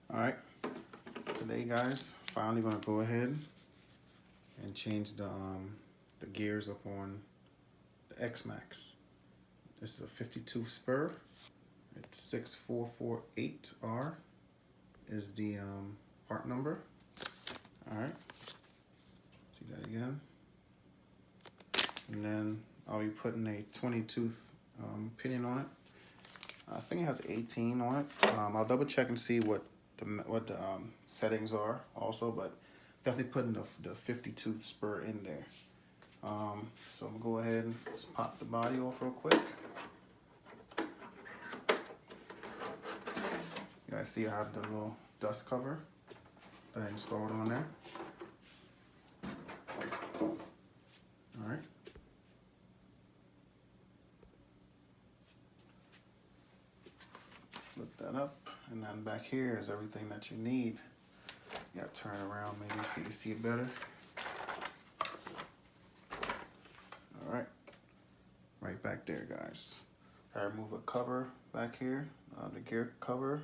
Alright, today guys, finally gonna go ahead and change the gears up on the X Maxx. This is a 52 spur. It's 6448R is the part number. Alright, see that again. And then I'll be putting a 20 tooth pinion on it. I think it has 18 on it. I'll double check and see what the settings are also, but definitely putting the 50 tooth spur in there. So I'm gonna go ahead and just pop the body off real quick. You guys see I have the little dust cover that I installed on there. All right. Flip that up, and then back here is everything that you need. You gotta turn around maybe so you can see it better. All right, right back there, guys. I remove a cover back here, the gear cover.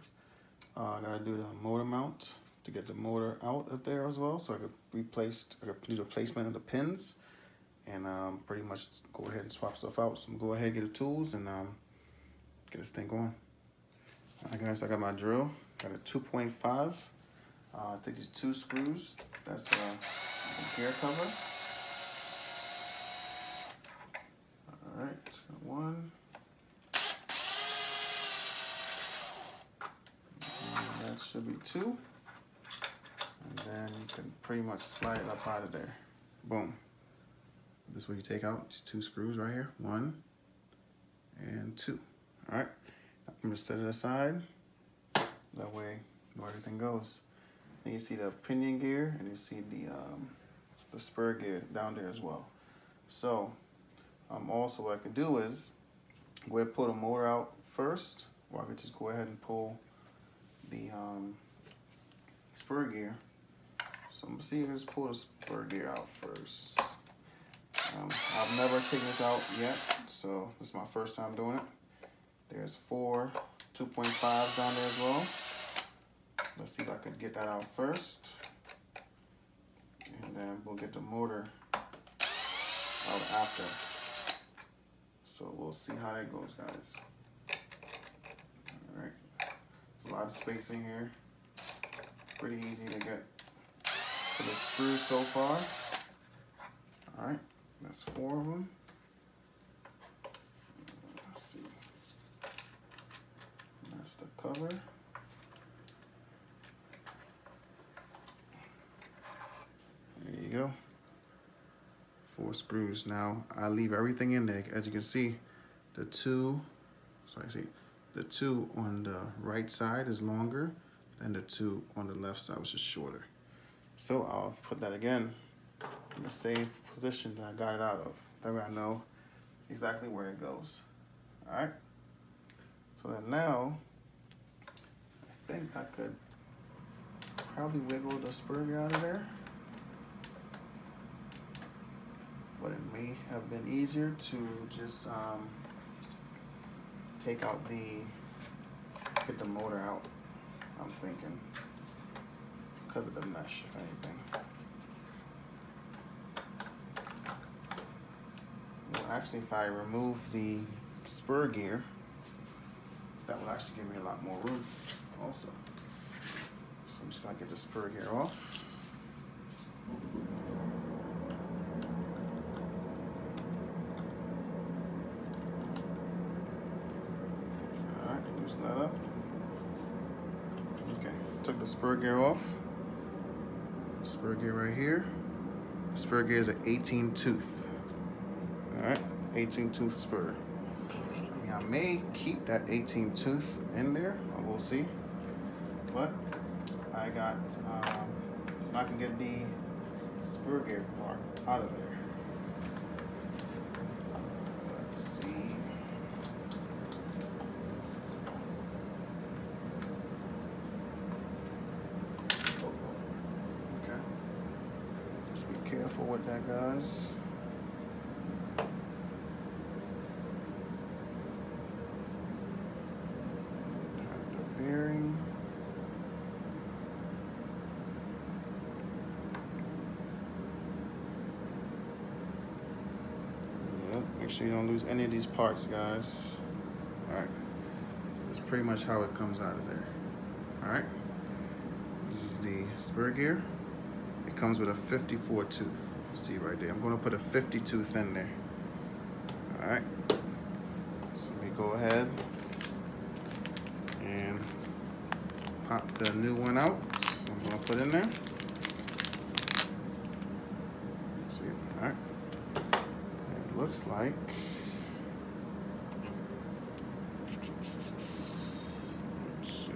I gotta do the motor mount to get the motor out of there as well, so I could do the placement of the pins, and pretty much go ahead and swap stuff out. So I'm gonna go ahead and get the tools and get this thing going. All right, guys, I got my drill. Got a 2.5. Take these 2 screws. That's the gear cover. All right, got 1. And that should be 2. And then you can pretty much slide it up out of there. Boom. This is what you take out these 2 screws right here. 1 and 2. All right. I'm gonna set it aside. That way, you know, everything goes. Then you see the pinion gear, and you see the spur gear down there as well. So, also what I can do is go ahead and pull the motor out first, or I could just go ahead and pull the spur gear. So I'm gonna see if I just pull the spur gear out first. I've never taken this out yet, so this is my first time doing it. There's 4 2.5s down there as well. So let's see if I can get that out first. And then we'll get the motor out after. So we'll see how that goes, guys. All right. There's a lot of space in here. Pretty easy to get to the screws so far. All right, that's 4 of them. Cover. There you go. 4 screws. Now I leave everything in there. As you can see, the 2 on the right side is longer than the 2 on the left side, which is shorter. So I'll put that again in the same position that I got it out of. That way I know exactly where it goes. All right. So then now, I think I could probably wiggle the spur gear out of there, but it may have been easier to just get the motor out, I'm thinking, because of the mesh, if anything. Well, actually, if I remove the spur gear, that will actually give me a lot more room also. So I'm just gonna get the spur gear off. All right, loosen that up. Okay, took the spur gear off. Spur gear right here. The spur gear is an 18 tooth. All right, 18 tooth spur. I may keep that 18 tooth in there, we'll see. But I can get the spur gear part out of there. Let's see. Okay. Just be careful with that, guys. Bearing. sure you don't lose any of these parts, guys. All right, that's pretty much how it comes out of there. All right, this is the spur gear. It comes with a 54 tooth. You see right there. I'm going to put a 50 tooth in there. All right, so we go ahead and pop the new one out. So I'm going to put in there. See, all right. It looks like. Let's see.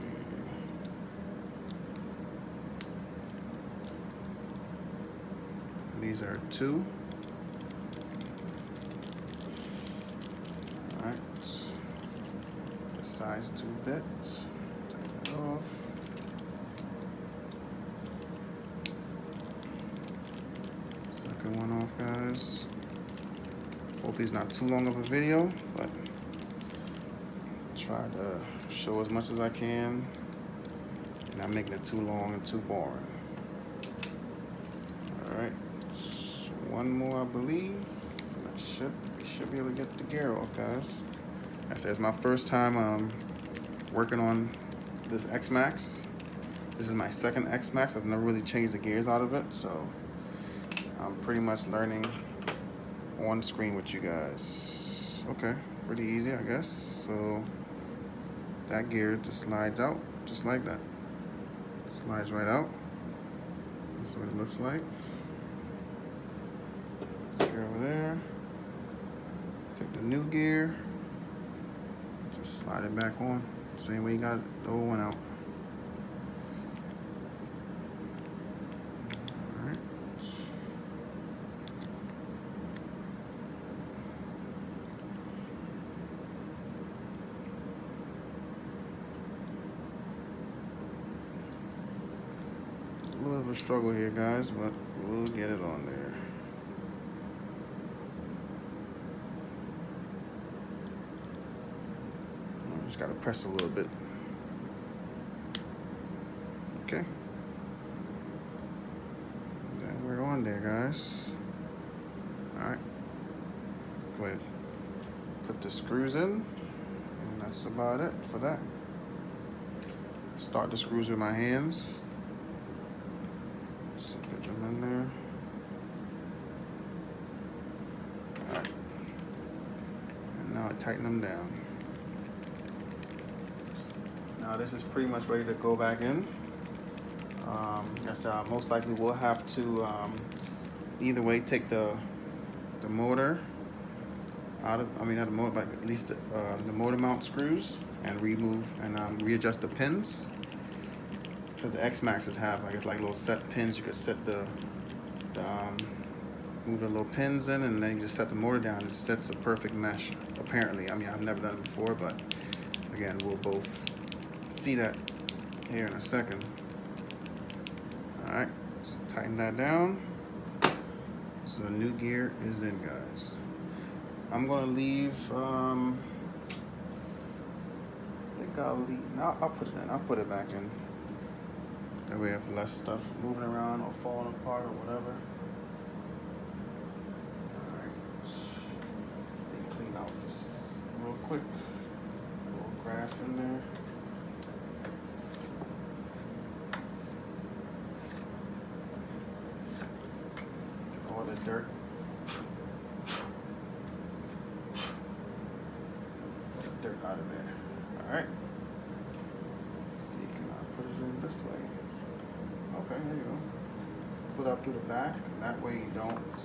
These are 2. All right. The size 2 bit. Take that off. Second one off, guys. Hopefully it's not too long of a video, but try to show as much as I can, not making it too long and too boring. All right, one more, I believe. We should be able to get the gear off, guys. Like I said, it's my first time working on this X Maxx. This is my second X Maxx. I've never really changed the gears out of it, so I'm pretty much learning on screen with you guys. Okay, pretty easy, I guess. So that gear just slides out, just like that. Slides right out. That's what it looks like. This gear over there. Take the new gear, just slide it back on. Same way you got the old one out. A little bit of a struggle here, guys, but we'll get it on there. Just gotta press a little bit. Okay. And then we're on there, guys. All right. Go ahead. Put the screws in, and that's about it for that. Start the screws with my hands. So put them in there. All right. And now I tighten them down. Now this is pretty much ready to go back in. Yes, most likely we'll have to either way take the motor out of, not the motor, but at least the motor mount screws and remove and readjust the pins. Because the X Maxxes have, it's like little set pins. You could set move the little pins in, and then you just set the motor down. It sets a perfect mesh. Apparently, I've never done it before, but again, we'll both see that here in a second. All right, so tighten that down. So the new gear is in, guys. I'm gonna leave. I think I'll leave. I'll put it in. I'll put it back in. That way, I have less stuff moving around or falling apart or whatever. All right. Let me clean out this real quick. A little grass in there. All the dirt. Dirt out of there. All right. Let's see, can I put it in this way? Okay, there you go. Put up through the back. That way you don't.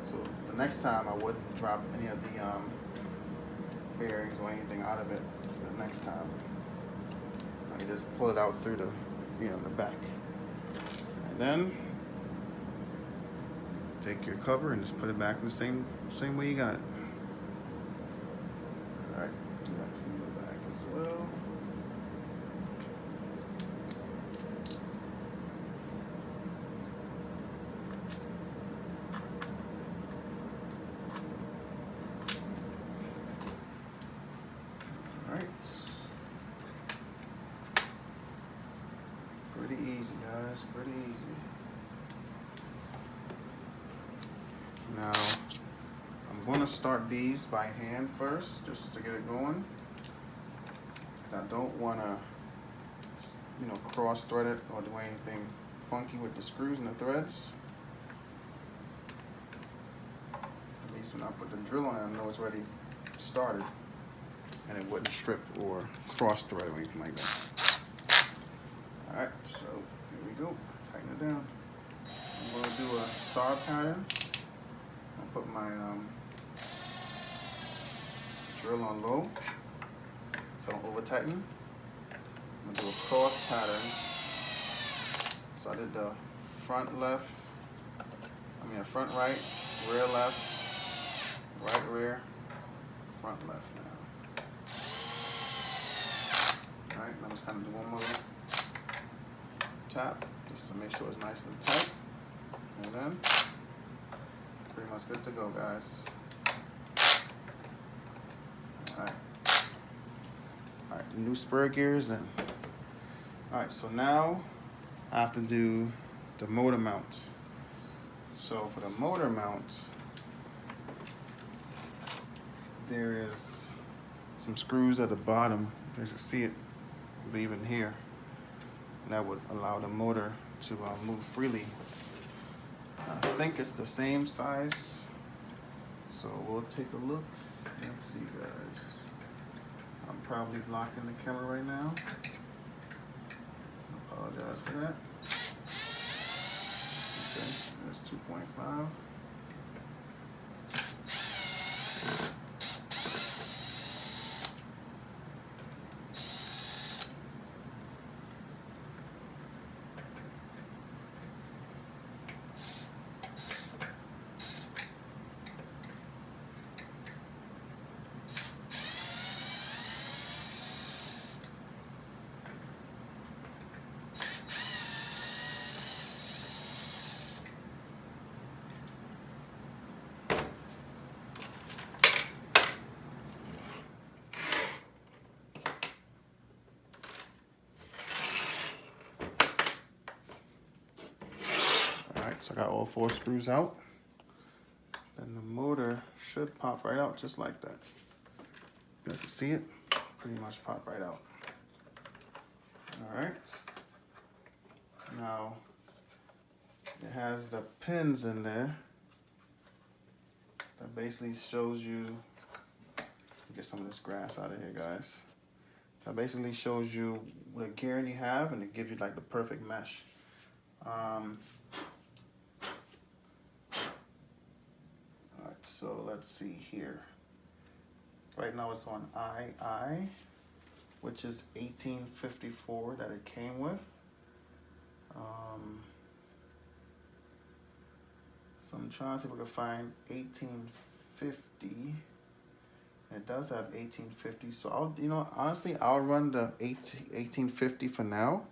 So for next time, I wouldn't drop any of the bearings or anything out of it. For the next time, I can just pull it out through the, the back, and then take your cover and just put it back in the same way you got it. All right, do that from the back as well. All right, pretty easy, guys, pretty easy. Now, I'm I'm going to start these by hand first, just to get it going, because I don't want to, you know, cross thread it or do anything funky with the screws and the threads. At least when I put the drill on, I know it's already started, and it wouldn't strip or cross thread or anything like that. All right, so here we go. Tighten it down. I'm going to do a star pattern. I'll put my drill on low, so I don't over tighten. I'm going to do a cross pattern. So I did the front right, rear left, right rear, front left now. All right, now I'm just kind of do one more tap, just to make sure it's nice and tight. And then, pretty much good to go, guys. Alright. Alright, new spur gears in. Alright, so now I have to do the motor mount. So for the motor mount, there is some screws at the bottom. You can see it even here. And that would allow the motor to move freely. I think it's the same size, so we'll take a look and see, guys. I'm probably blocking the camera right now. I apologize for that. Okay, that's 2.5. So I got all 4 screws out. And the motor should pop right out just like that. You guys can see it, pretty much pop right out. All right. Now, it has the pins in there. That basically shows you, get some of this grass out of here, guys. That basically shows you what gearing you have, and it gives you like the perfect mesh. So let's see here. Right now it's on II, which is 1854 that it came with. So I'm trying to see if I can find 1850. It does have 1850. So I'll, you know, honestly, I'll run the 1850 for now,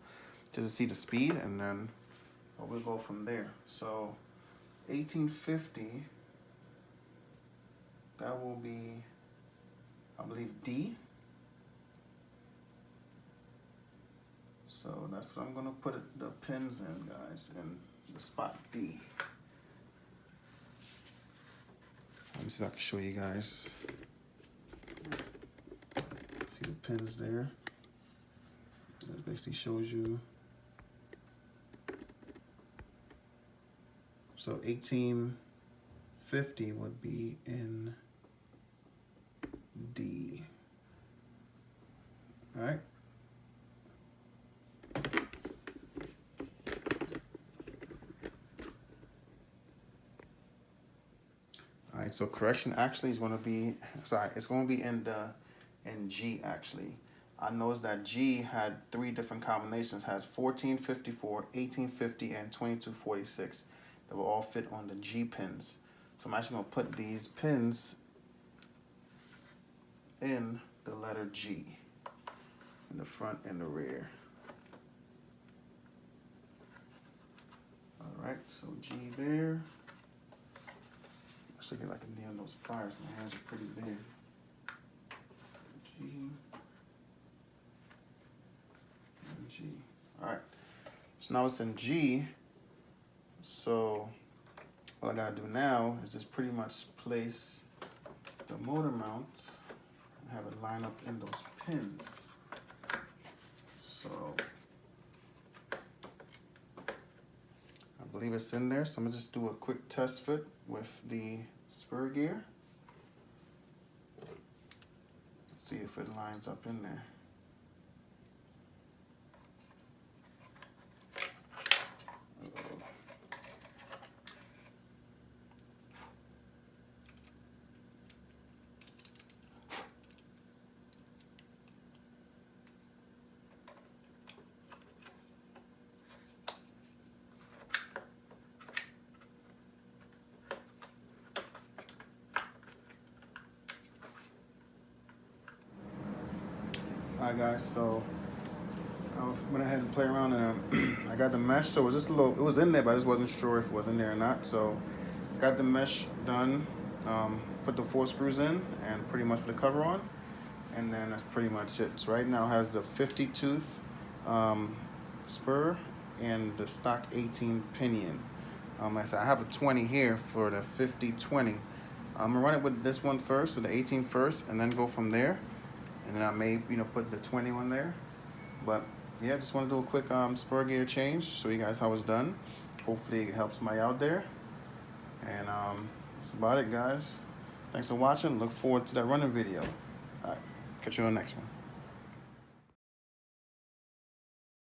just to see the speed, and then we'll go from there. So 1850. That will be, I believe, D. So that's what I'm gonna put the pins in, guys, in the spot D. Let me see if I can show you guys. See the pins there. That basically shows you. So 1850 would be in D. All right. All right, so correction actually is going to be, sorry, it's going to be in G actually. I noticed that G had 3 different combinations, has 1454, 1850, and 2246. That will all fit on the G pins. So I'm actually going to put these pins in the letter G, in the front and the rear. All right, so G there. Actually, get like a nail those pliers. My hands are pretty big. G and G. All right. So now it's in G. So what I gotta do now is just pretty much place the motor mount and have it line up in those pins. So I believe it's in there. So I'm gonna just do a quick test fit with the spur gear. See if it lines up in there. Alright guys, so I went ahead and played around and I got the mesh. So it was just a little, it was in there, but I just wasn't sure if it was in there or not. So got the mesh done, put the 4 screws in and pretty much put the cover on. And then that's pretty much it. So right now it has the 50 tooth spur and the stock 18 pinion. Like I said, I have a 20 here for the 50-20. I'm gonna run it with this one first, so the 18 first, and then go from there. And then I may, put the 20 on there. But yeah, just want to do a quick spur gear change, show you guys how it's done. Hopefully it helps somebody out there. And that's about it, guys. Thanks for watching. Look forward to that running video. All right, catch you on the next one.